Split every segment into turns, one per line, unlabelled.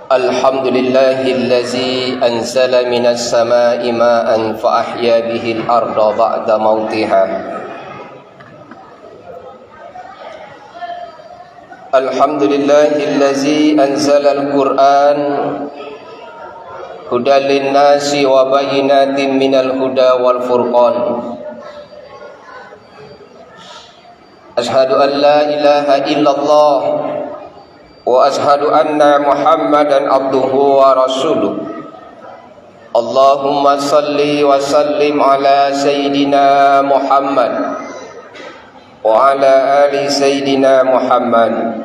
Alhamdulillahillazi anzala minas samai ma'an fa ahya bihil arda ba'da mautiha. Alhamdulillahillazi anzala al-Qur'an hudan linnasi wa bayyinatin minal huda wal furqan. Ashhadu an la ilaha illallah wa ashhadu anna Muhammadan abduhu wa rasuluh. Allahumma salli wa sallim ala Sayyidina Muhammad wa ala ali Sayyidina Muhammad.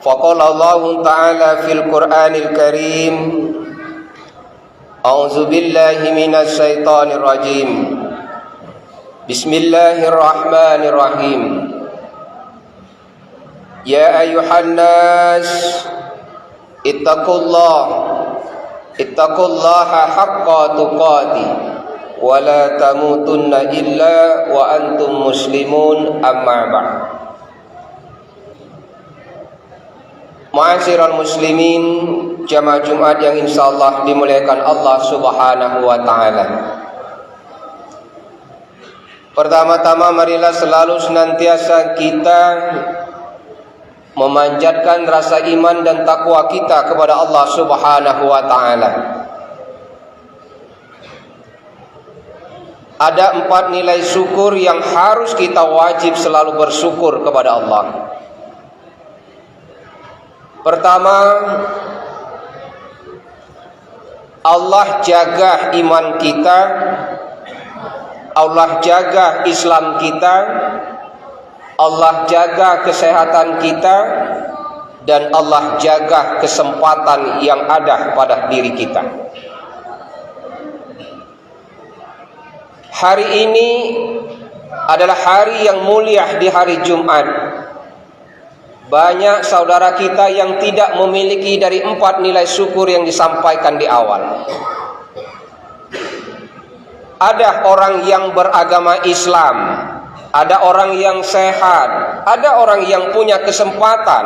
Faqala Allah Ta'ala fil Qur'anil Karim, A'udzu billahi minasy syaithanir rajim. Bismillahirrahmanirrahim. Ya ayuhan nas ittaqullaha haqqa tuqatih wa la tamutunna illa wa antum muslimun, amma ba'd. Ma'asyiral muslimin, jamaah Jumat yang insyaallah dimuliakan Allah Subhanahu wa taala. Pertama-tama marilah selalu senantiasa kita memanjatkan rasa iman dan takwa kita kepada Allah Subhanahu wa taala. Ada 4 nilai syukur yang harus kita wajib selalu bersyukur kepada Allah. Pertama, Allah jaga iman kita, Allah jaga Islam kita, Allah jaga kesehatan kita, dan Allah jaga kesempatan yang ada pada diri kita. Hari ini adalah hari yang mulia di hari Jumat. Banyak saudara kita yang tidak memiliki dari 4 nilai syukur yang disampaikan di awal. Ada orang yang beragama Islam, ada orang yang sehat, ada orang yang punya kesempatan,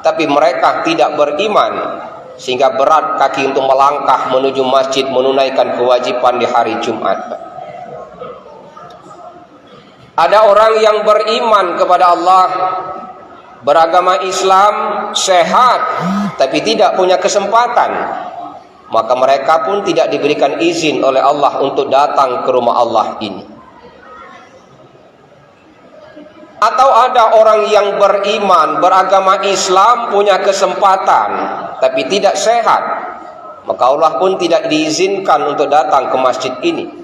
tapi mereka tidak beriman, sehingga berat kaki untuk melangkah menuju masjid menunaikan kewajiban di hari Jumat. Ada orang yang beriman kepada Allah, beragama Islam, sehat, tapi tidak punya kesempatan, maka mereka pun tidak diberikan izin oleh Allah untuk datang ke rumah Allah ini. Atau ada orang yang beriman, beragama Islam, punya kesempatan, tapi tidak sehat, maka Allah pun tidak diizinkan untuk datang ke masjid ini.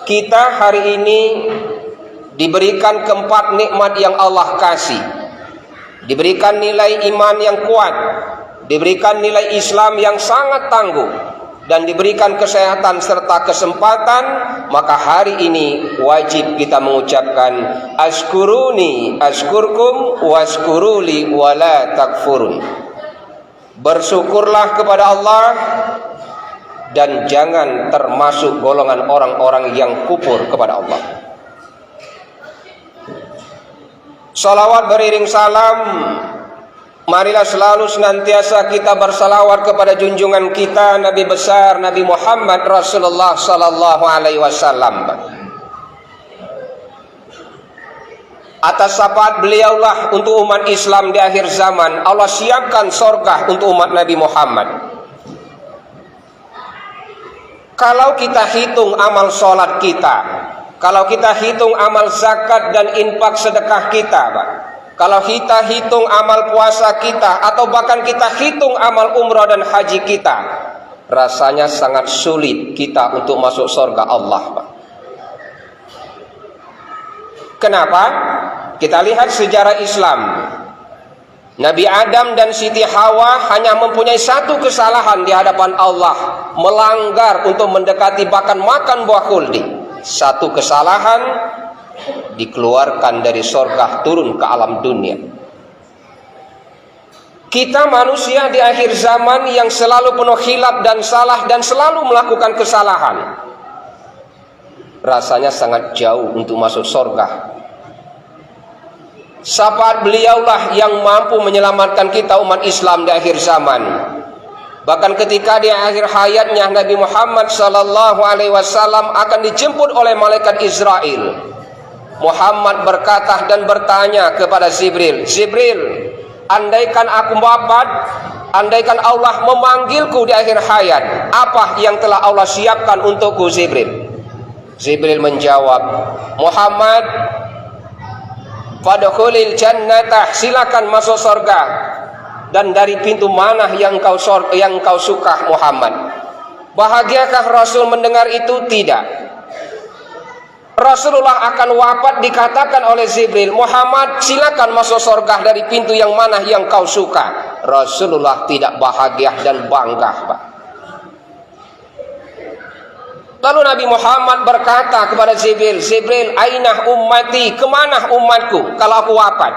Kita hari ini diberikan keempat nikmat yang Allah kasih. Diberikan nilai iman yang kuat, diberikan nilai Islam yang sangat tangguh, dan diberikan kesehatan serta kesempatan. Maka hari ini wajib kita mengucapkan ashkuruni ashkurkum washkuruli wala takfurun. Bersyukurlah kepada Allah dan jangan termasuk golongan orang-orang yang kufur kepada Allah. Salawat beriring salam, marilah selalu senantiasa kita bersalawat kepada junjungan kita Nabi besar Nabi Muhammad Rasulullah sallallahu alaihi wasallam. Atas syafaat beliaulah untuk umat Islam di akhir zaman Allah siapkan surga untuk umat Nabi Muhammad. Kalau kita hitung amal sholat kita, kalau kita hitung amal zakat dan infak sedekah kita, Pak, kalau kita hitung amal puasa kita, atau bahkan kita hitung amal umrah dan haji kita, rasanya sangat sulit kita untuk masuk surga Allah, Pak. Kenapa? Kita lihat sejarah Islam. Nabi Adam dan Siti Hawa hanya mempunyai satu kesalahan di hadapan Allah, melanggar untuk mendekati bahkan makan buah khuldi. Satu kesalahan, dikeluarkan dari surga turun ke alam dunia. Kita manusia di akhir zaman yang selalu penuh khilaf dan salah dan selalu melakukan kesalahan. Rasanya sangat jauh untuk masuk surga. Syafaat beliaulah yang mampu menyelamatkan kita umat Islam di akhir zaman. Bahkan ketika di akhir hayatnya Nabi Muhammad sallallahu alaihi wasallam akan dijemput oleh malaikat Israel, Muhammad berkata dan bertanya kepada Jibril, "Jibril, andaikan aku wafat, andaikan Allah memanggilku di akhir hayat, apa yang telah Allah siapkan untukku, Jibril?" Jibril menjawab, "Muhammad, fadkhulil jannatah, silakan masuk surga. Dan dari pintu mana yang kau suka, Muhammad?" Bahagiakah Rasul mendengar itu? Tidak. Rasulullah akan wafat, dikatakan oleh Jibril, "Muhammad, silakan masuk surga dari pintu yang mana yang kau suka." Rasulullah tidak bahagia dan bangga, Pak. Lalu Nabi Muhammad berkata kepada Jibril, "Jibril, aina ummati, kemana umatku kalau aku wafat?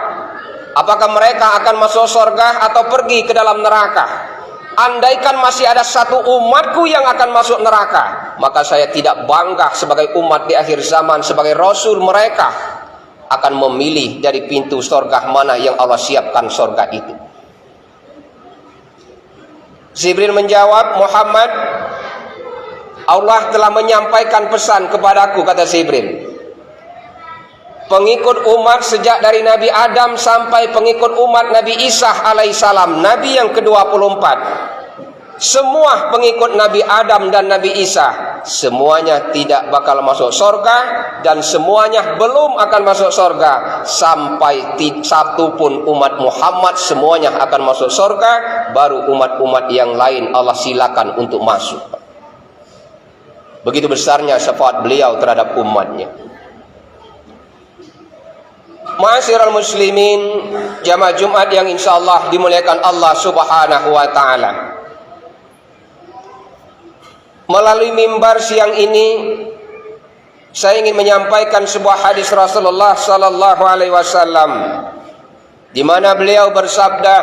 Apakah mereka akan masuk surga atau pergi ke dalam neraka? Andaikan masih ada satu umatku yang akan masuk neraka, maka saya tidak bangga sebagai umat di akhir zaman, sebagai Rasul mereka akan memilih dari pintu surga mana yang Allah siapkan surga itu." Jibril menjawab, "Muhammad, Allah telah menyampaikan pesan kepadaku," kata Jibril. "Pengikut umat sejak dari Nabi Adam sampai pengikut umat Nabi Isa alaihissalam, Nabi yang ke-24. Semua pengikut Nabi Adam dan Nabi Isa, semuanya tidak bakal masuk surga, dan semuanya belum akan masuk surga sampai satu pun umat Muhammad semuanya akan masuk surga, baru umat-umat yang lain Allah silakan untuk masuk." Begitu besarnya syafaat beliau terhadap umatnya. Ma'asyiral muslimin, jamaah Jumat yang insyaallah dimuliakan Allah Subhanahu wa taala. Melalui mimbar siang ini saya ingin menyampaikan sebuah hadis Rasulullah sallallahu alaihi wasallam di mana beliau bersabda,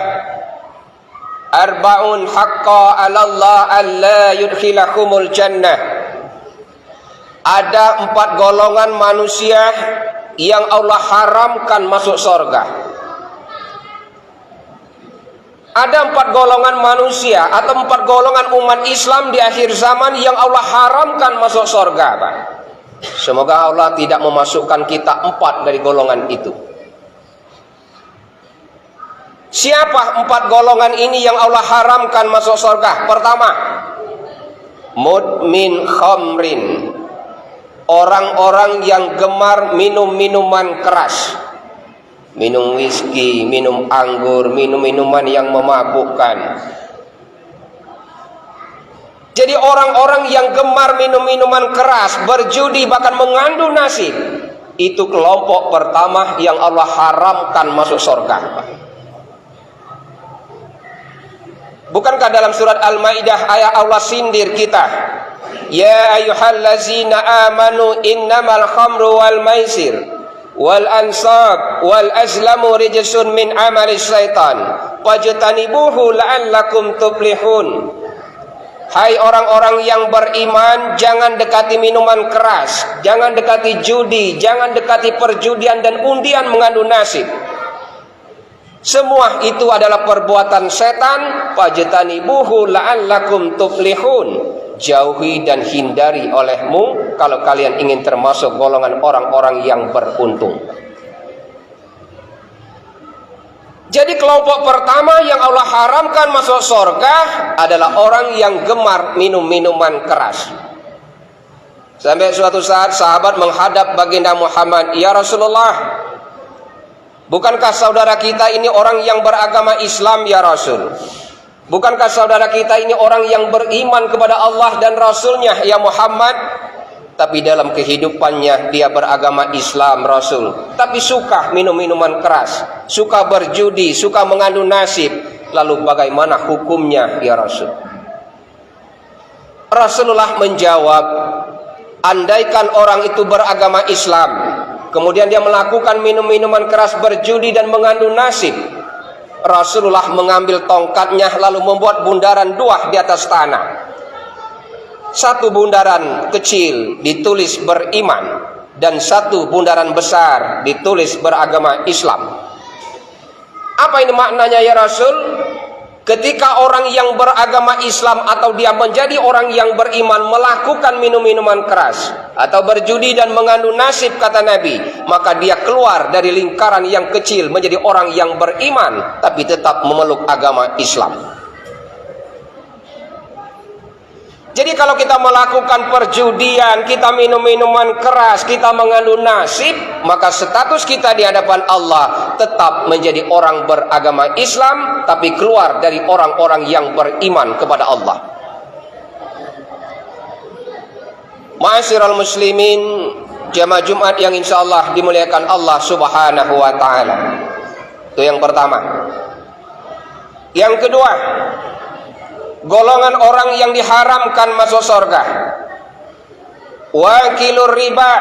"Arba'un haqqa 'ala Allah alla yudkhilakumul jannah." Ada 4 golongan manusia yang Allah haramkan masuk surga. Ada 4 golongan manusia atau 4 golongan umat Islam di akhir zaman yang Allah haramkan masuk surga, Pak. Semoga Allah tidak memasukkan kita 4 dari golongan itu. Siapa 4 golongan ini yang Allah haramkan masuk surga? Pertama, mudmin khamrin, orang-orang yang gemar minum minuman keras, minum whisky, minum anggur, minum minuman yang memabukkan. Jadi orang-orang yang gemar minum minuman keras, berjudi, bahkan mengandung nasib, itu kelompok pertama yang Allah haramkan masuk surga. Bukankah dalam surat Al-Maidah ayat Allah sindir kita? "Ya ayyuhallazina amanu innamal khamru wal maisir wal ansab wal azlamu rijsun min amalis syaitan fajtanibuhu la'allakum tuflihun." Hai orang-orang yang beriman, jangan dekati minuman keras, jangan dekati judi, jangan dekati perjudian dan undian mengandung nasib. Semua itu adalah perbuatan setan. Fajtanibuhu la'allakum tuflihun. Jauhi dan hindari olehmu kalau kalian ingin termasuk golongan orang-orang yang beruntung. Jadi kelompok pertama yang Allah haramkan masuk surga adalah orang yang gemar minum minuman keras. Sampai suatu saat sahabat menghadap baginda Muhammad, "Ya Rasulullah, bukankah saudara kita ini orang yang beragama Islam, ya Rasul? Bukankah saudara kita ini orang yang beriman kepada Allah dan Rasulnya, ya Muhammad? Tapi dalam kehidupannya dia beragama Islam, Rasul, tapi suka minum minuman keras, suka berjudi, suka mengandung nasib. Lalu bagaimana hukumnya, ya Rasul?" Rasulullah menjawab, andaikan orang itu beragama Islam, kemudian dia melakukan minum-minuman keras, berjudi dan mengandung nasib, Rasulullah mengambil tongkatnya lalu membuat bundaran 2 di atas tanah. Satu bundaran kecil ditulis beriman, dan satu bundaran besar ditulis beragama Islam. Apa ini maknanya ya Rasul? Ketika orang yang beragama Islam atau dia menjadi orang yang beriman melakukan minum-minuman keras atau berjudi dan mengandung nasib, kata Nabi, maka dia keluar dari lingkaran yang kecil menjadi orang yang beriman tapi tetap memeluk agama Islam. Jadi kalau kita melakukan perjudian, kita minum minuman keras, kita mengandung nasib, maka status kita di hadapan Allah tetap menjadi orang beragama Islam, tapi keluar dari orang-orang yang beriman kepada Allah. Ma'asyiral muslimin, jamaah Jumat yang insya Allah dimuliakan Allah subhanahu wa ta'ala. Itu yang pertama. Yang kedua, golongan orang yang diharamkan masuk surga. Wakilur riba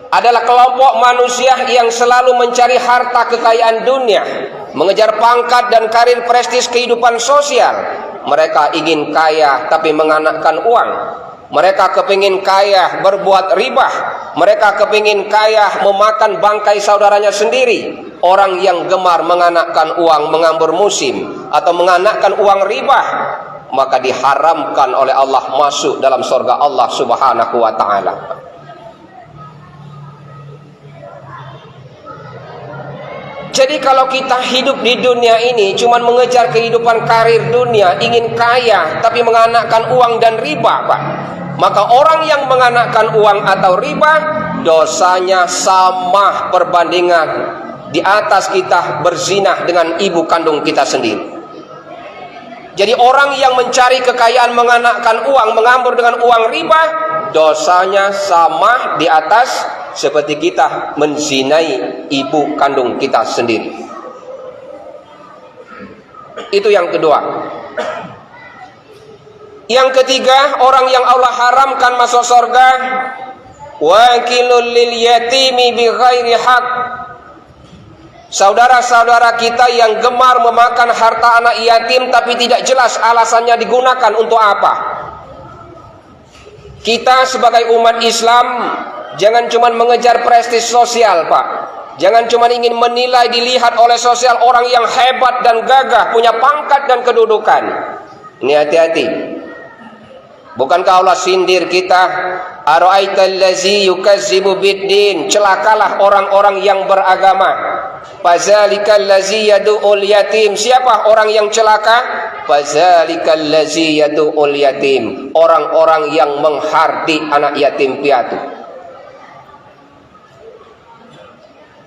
adalah kelompok manusia yang selalu mencari harta kekayaan dunia, mengejar pangkat dan karir prestis kehidupan sosial. Mereka ingin kaya tapi menganakkan uang. Mereka kepingin kaya berbuat riba. Mereka kepingin kaya memakan bangkai saudaranya sendiri. Orang yang gemar menganakkan uang mengambur musim atau menganakkan uang riba, maka diharamkan oleh Allah masuk dalam surga Allah subhanahu wa ta'ala. Jadi kalau kita hidup di dunia ini cuma mengejar kehidupan karir dunia, ingin kaya tapi menganakkan uang dan riba, Pak, maka orang yang menganakkan uang atau riba, dosanya sama perbandingan di atas kita berzina dengan ibu kandung kita sendiri. Jadi orang yang mencari kekayaan menganakkan uang, mengambur dengan uang riba, dosanya sama di atas seperti kita menzinai ibu kandung kita sendiri. Itu yang kedua. Yang ketiga, orang yang Allah haramkan masuk surga, wakilul lil yatimi bi ghairi haq. Saudara-saudara kita yang gemar memakan harta anak yatim tapi tidak jelas alasannya digunakan untuk apa. Kita sebagai umat Islam jangan cuma mengejar prestis sosial, Pak. Jangan cuma ingin menilai, dilihat oleh sosial orang yang hebat dan gagah, punya pangkat dan kedudukan. Ini hati-hati. Bukankah Allah sindir kita? Ara'aital ladzi yukazzibu biddin. Celakalah orang-orang yang beragama. Fazalikal ladzi yad'ul yatim. Siapa orang yang celaka? Fazalikal ladzi yad'ul yatim. Orang-orang yang menghardik anak yatim piatu.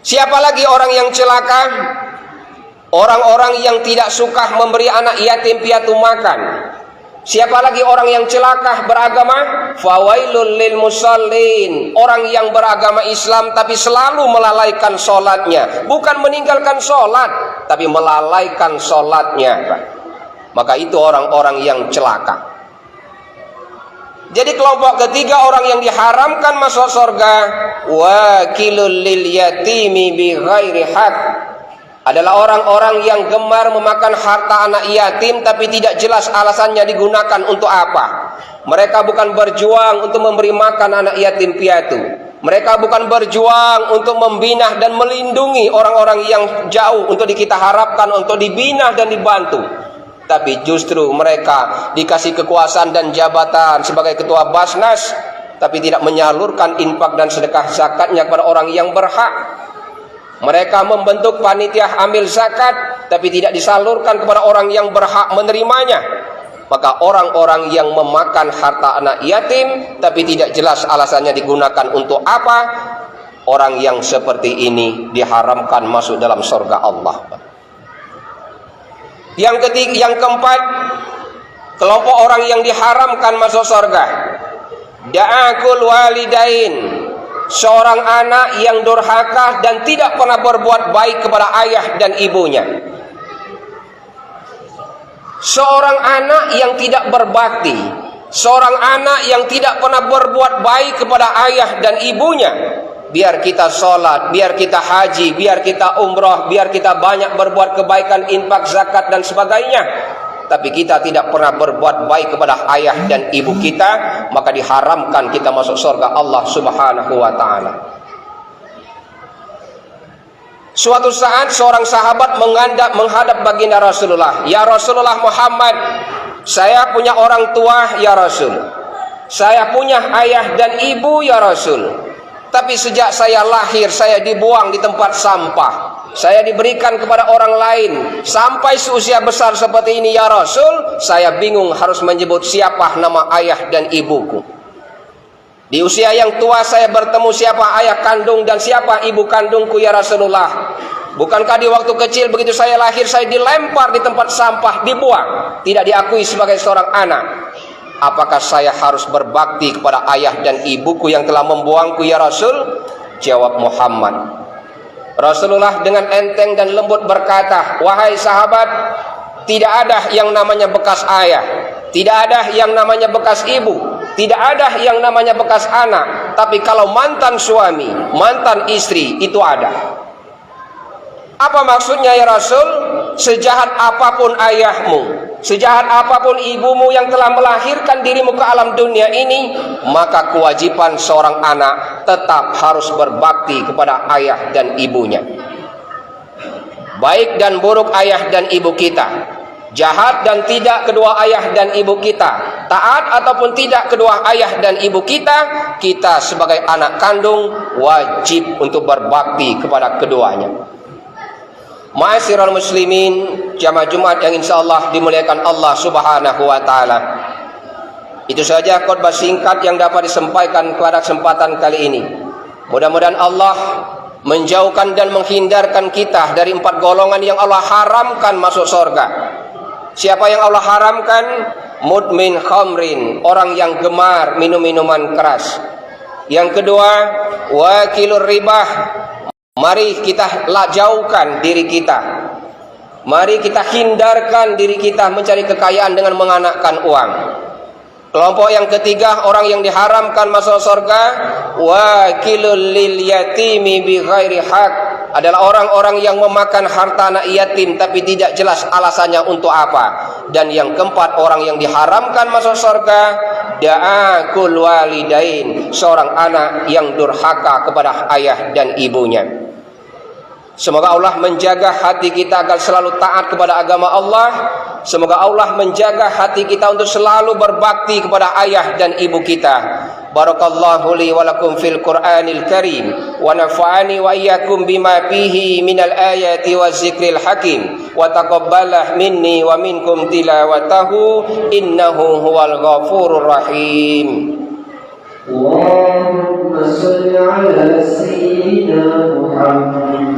Siapa lagi orang yang celaka? Orang-orang yang tidak suka memberi anak yatim piatu makan. Siapa lagi orang yang celaka beragama? Fawailul lil musallin. Orang yang beragama Islam tapi selalu melalaikan sholatnya. Bukan meninggalkan sholat, tapi melalaikan sholatnya. Maka itu orang-orang yang celaka. Jadi kelompok ketiga orang yang diharamkan masuk surga, wakilul lil yatimi bi ghairi haq, adalah orang-orang yang gemar memakan harta anak yatim tapi tidak jelas alasannya digunakan untuk apa. Mereka bukan berjuang untuk memberi makan anak yatim piatu. Mereka bukan berjuang untuk membina dan melindungi orang-orang yang jauh untuk kita harapkan untuk dibina dan dibantu. Tapi justru mereka dikasih kekuasaan dan jabatan sebagai ketua Basnas, tapi tidak menyalurkan infak dan sedekah zakatnya kepada orang yang berhak. Mereka membentuk panitia amil zakat, tapi tidak disalurkan kepada orang yang berhak menerimanya. Maka orang-orang yang memakan harta anak yatim, tapi tidak jelas alasannya digunakan untuk apa, orang yang seperti ini diharamkan masuk dalam surga Allah. Yang ketiga, yang keempat, kelompok orang yang diharamkan masuk surga, da'akul walidain. Seorang anak yang durhaka dan tidak pernah berbuat baik kepada ayah dan ibunya. Seorang anak yang tidak berbakti. Seorang anak yang tidak pernah berbuat baik kepada ayah dan ibunya. Biar kita sholat, biar kita haji, biar kita umrah, biar kita banyak berbuat kebaikan, infak, zakat dan sebagainya, tapi kita tidak pernah berbuat baik kepada ayah dan ibu kita, maka diharamkan kita masuk surga Allah subhanahu wa ta'ala. Suatu saat seorang sahabat menghadap baginda Rasulullah. Ya Rasulullah Muhammad, saya punya orang tua ya Rasul. Saya punya ayah dan ibu ya Rasul. Tapi sejak saya lahir saya dibuang di tempat sampah. Saya diberikan kepada orang lain. Sampai seusia besar seperti ini ya Rasul, saya bingung harus menyebut siapa nama ayah dan ibuku. Di usia yang tua saya bertemu siapa ayah kandung dan siapa ibu kandungku ya Rasulullah. Bukankah di waktu kecil begitu saya lahir saya dilempar di tempat sampah, dibuang, tidak diakui sebagai seorang anak? Apakah saya harus berbakti kepada ayah dan ibuku yang telah membuangku ya Rasul? Jawab Muhammad. Rasulullah dengan enteng dan lembut berkata, wahai sahabat, tidak ada yang namanya bekas ayah, tidak ada yang namanya bekas ibu, tidak ada yang namanya bekas anak. Tapi kalau mantan suami, mantan istri, itu ada. Apa maksudnya ya Rasul? Sejahat apapun ayahmu, sejahat apapun ibumu yang telah melahirkan dirimu ke alam dunia ini, maka kewajiban seorang anak tetap harus berbakti kepada ayah dan ibunya. Baik dan buruk ayah dan ibu kita, jahat dan tidak kedua ayah dan ibu kita, taat ataupun tidak kedua ayah dan ibu kita, kita sebagai anak kandung wajib untuk berbakti kepada keduanya. Ma'asyiral muslimin, jamaah Jumat yang insyaallah dimuliakan Allah Subhanahu wa taala. Itu saja khotbah singkat yang dapat disampaikan pada kesempatan kali ini. Mudah-mudahan Allah menjauhkan dan menghindarkan kita dari 4 golongan yang Allah haramkan masuk surga. Siapa yang Allah haramkan? Mudmin khamrin, orang yang gemar minum minuman keras. Yang kedua, wakilur ribah. Mari kita jauhkan diri kita. Mari kita hindarkan diri kita mencari kekayaan dengan menganakkan uang. Kelompok yang ketiga, orang yang diharamkan masuk surga, wakilul lil yatimi bi ghairi haq, adalah orang-orang yang memakan harta anak yatim tapi tidak jelas alasannya untuk apa. Dan yang keempat, orang yang diharamkan masuk surga, da'akul walidain, seorang anak yang durhaka kepada ayah dan ibunya. Semoga Allah menjaga hati kita agar selalu taat kepada agama Allah. Semoga Allah menjaga hati kita untuk selalu berbakti kepada ayah dan ibu kita. Barakallahu li wa lakum fil Qur'anil Karim, wa nafa'ani wa iyyakum bima fihi minal ayati waz zikril hakim, wa taqabbalah minni wa minkum tilawatahu, innahu huwal ghafurur rahim. Allahumma shalli ala sayyidina Muhammad